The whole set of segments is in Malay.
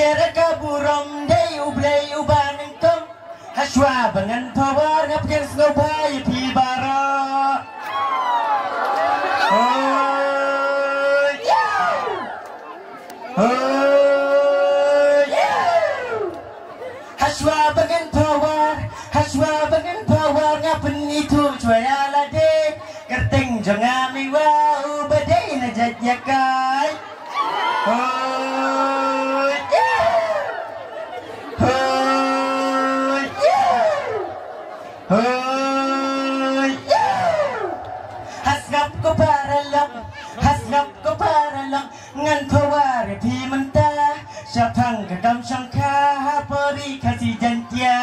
Tiada kaburam day ublay ubanengkom Haswa bangan pawar ngapken snobay pibara Haswa bangan pawar ngapen itu cuy alade kerting jangan miwau badai najat yakai Hasngap ko para lang ngan pawari pi menta syapang kadam syangka pori kasih jantia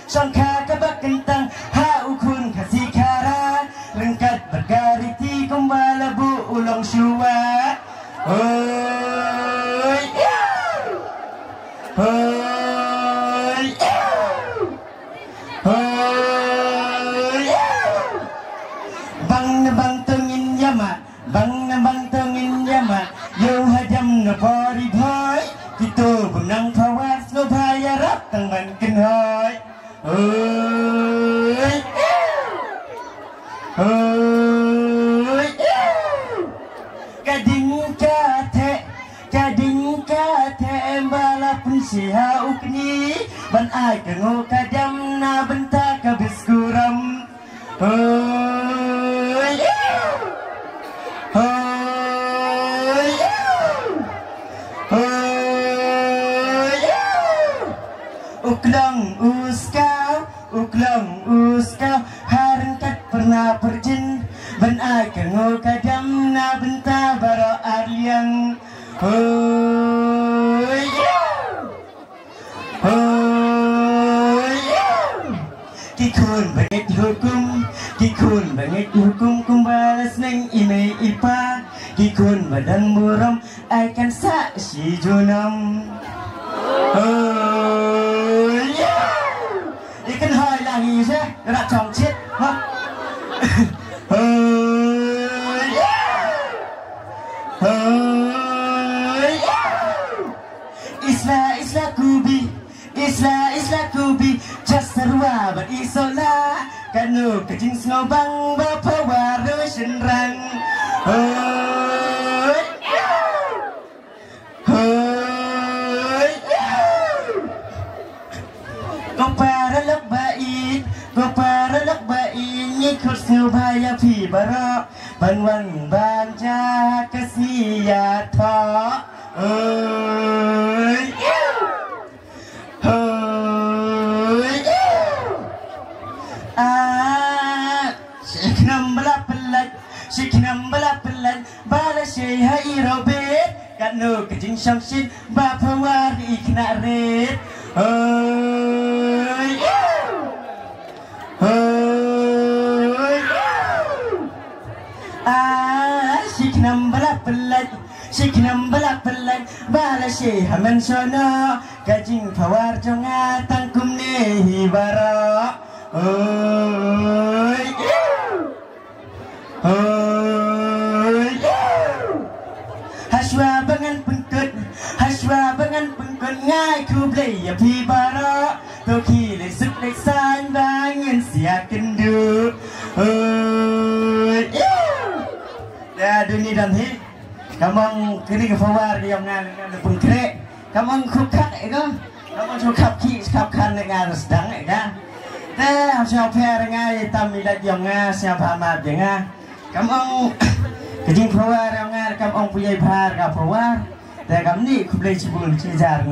Syangka kabak kentang ha ukun kasih kara lengkat bergariti kumbala bu ulang syua bang tengin yama yo hadam na pari bhai kita benang pawar ngobaya rap tangban kenhoi Kading kate balap siha ukni ban ai kengo kadam na benta kabis kuram Uklang uskau harengkat pernah perjin ban ai kengo kadam na benta baro arliang Kikun bangit hukum kumbalas neng ime ipa Kikun badan muram akan saksi junam Ikan hai lagi sih rak chong chết ha Isla kubi jasarwa ber isola kanu kecing snobang bapa waru senrang Kau para lak baik ngikut snobaya pi bara banwan banja kasih tha Siknam bala pelan bala syaiha irobet kanu kejing syamsin bapa wari kena red Siknam bala pelan bala syaiha mensono kajing pawar jonga tangkum nehi bara Haswa bangan pengkut ngai ku blay ya pi bara toki le suk le san bangan sia kendu ya dunia dan hi kamang kini ke fawar di ngan pengkrek kamang kukat itu kamang sukap ki sukap kan dengan sedang kan siapa ngai tamilat yang siapa mat dengan kamang kejing pawar yang kamang punya par ka pawarแต่คำนี้คุณเลยชิบุลชิจาร์ง